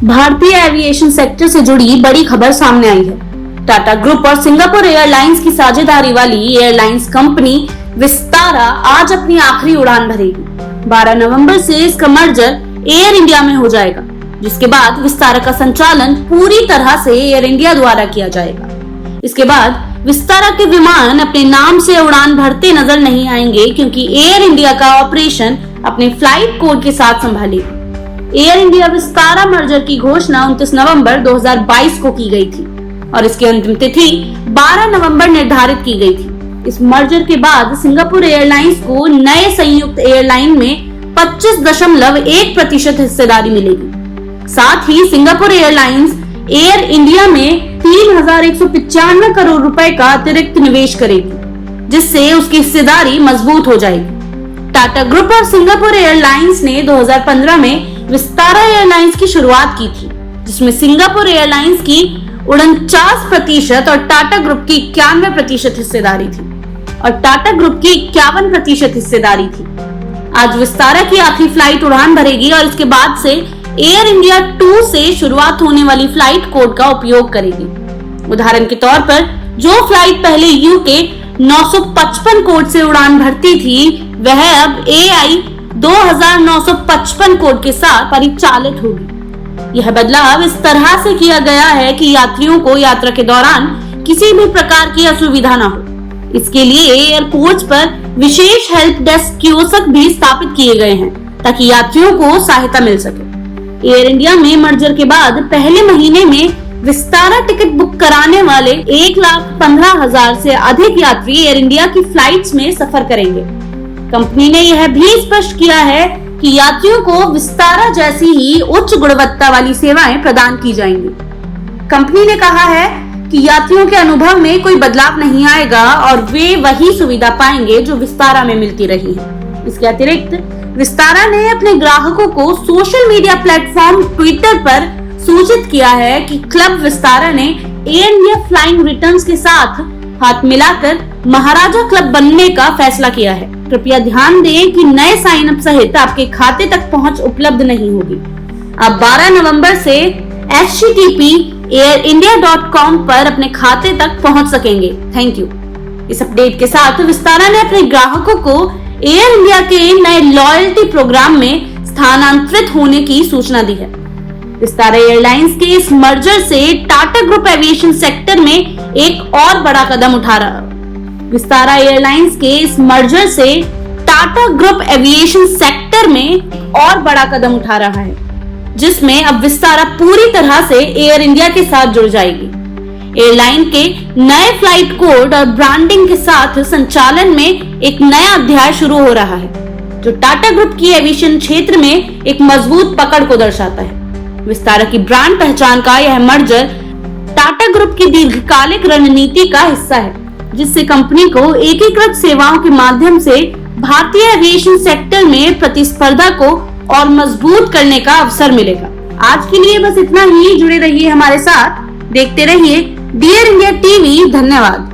भारतीय aviation sector से जुड़ी बड़ी खबर सामने आई है। टाटा ग्रुप और सिंगापुर एयरलाइंस की साझेदारी वाली एयरलाइंस कंपनी विस्तारा आज अपनी आखिरी उड़ान भरेगी। 12 नवंबर से इसका मर्जर एयर इंडिया में हो जाएगा, जिसके बाद विस्तारा का संचालन पूरी तरह से एयर इंडिया द्वारा किया जाएगा। इसके बाद विस्तारा के विमान अपने नाम से उड़ान भरते नजर नहीं आएंगे, क्योंकि एयर इंडिया का ऑपरेशन अपने फ्लाइट कोड के साथ संभालेगी। एयर इंडिया विस्तारा मर्जर की घोषणा 29 नवंबर 2022 को की गई थी और इसकी अंतिम तिथि 12 नवंबर निर्धारित की गई थी। इस मर्जर के बाद सिंगापुर एयरलाइंस को नए संयुक्त एयरलाइन में 25.1% हिस्सेदारी मिलेगी। साथ ही सिंगापुर एयरलाइंस एयर इंडिया में 3,195 करोड़ रुपए का अतिरिक्त निवेश करेगी, जिससे उसकी हिस्सेदारी मजबूत हो जाएगी। टाटा ग्रुप और सिंगापुर एयरलाइंस ने 2015 में विस्तारा एयरलाइंस की शुरुआत की थी, जिसमें सिंगापुर एयरलाइंस की 49% और टाटा ग्रुप की 91% हिस्सेदारी थी और टाटा ग्रुप की 51% हिस्सेदारी थी। आज विस्तारा की आखिरी फ्लाइट उड़ान भरेगी और इसके बाद से एयर इंडिया 2 से शुरुआत होने वाली फ्लाइट कोड का उपयोग करेगी। उदाहरण के तौर पर जो फ्लाइट पहले यूके 955 कोड से उड़ान भरती थी, वह अब AI 2955 कोड के साथ परिचालित होगी। यह बदलाव इस तरह से किया गया है कि यात्रियों को यात्रा के दौरान किसी भी प्रकार की असुविधा न हो। इसके लिए एयरपोर्ट्स पर विशेष हेल्प डेस्क कियोस्क भी स्थापित किए गए हैं, ताकि यात्रियों को सहायता मिल सके। एयर इंडिया में मर्जर के बाद पहले महीने में विस्तारा टिकट बुक कराने वाले 1,15,000 से अधिक यात्री एयर इंडिया की फ्लाइट्स में सफर करेंगे। कंपनी ने यह भी स्पष्ट किया है कि यात्रियों को विस्तारा जैसी ही उच्च गुणवत्ता वाली सेवाएं प्रदान की जाएंगी। कंपनी ने कहा है कि यात्रियों के अनुभव में कोई बदलाव नहीं आएगा और वे वही सुविधा पाएंगे जो विस्तारा में मिलती रही है। इसके अतिरिक्त विस्तारा ने अपने ग्राहकों को सोशल मीडिया प्लेटफॉर्म ट्विटर पर सूचित किया है कि क्लब विस्तारा ने एयर इंडिया फ्लाइंग रिटर्न्स के साथ हाथ मिलाकर महाराजा क्लब बनने का फैसला किया है। कृपया ध्यान दें कि नए साइन अप सहित आपके खाते तक पहुंच उपलब्ध नहीं होगी। आप 12 नवंबर से http://airindia.com पर अपने खाते तक पहुंच सकेंगे। Thank you. इस अपडेट के साथ विस्तारा ने अपने ग्राहकों को एयर इंडिया के नए लॉयल्टी प्रोग्राम में स्थानांतरित होने की सूचना दी है। विस्तारा एयरलाइंस के इस मर्जर से टाटा ग्रुप एविएशन सेक्टर में एक और बड़ा कदम उठा रहा है। विस्तारा एयरलाइंस के इस मर्जर से टाटा ग्रुप एविएशन सेक्टर में और बड़ा कदम उठा रहा है, जिसमें अब विस्तारा पूरी तरह से एयर इंडिया के साथ जुड़ जाएगी। एयरलाइन के नए फ्लाइट कोड और ब्रांडिंग के साथ संचालन में एक नया अध्याय शुरू हो रहा है, जो टाटा ग्रुप की एविएशन क्षेत्र में एक मजबूत पकड़ को दर्शाता है। विस्तारा की ब्रांड पहचान का यह मर्जर टाटा ग्रुप की दीर्घकालिक रणनीति का हिस्सा है, जिससे कंपनी को एकीकृत सेवाओं के माध्यम से भारतीय एविएशन सेक्टर में प्रतिस्पर्धा को और मजबूत करने का अवसर मिलेगा। आज के लिए बस इतना ही। जुड़े रहिए हमारे साथ, देखते रहिए डियर इंडिया टीवी। धन्यवाद।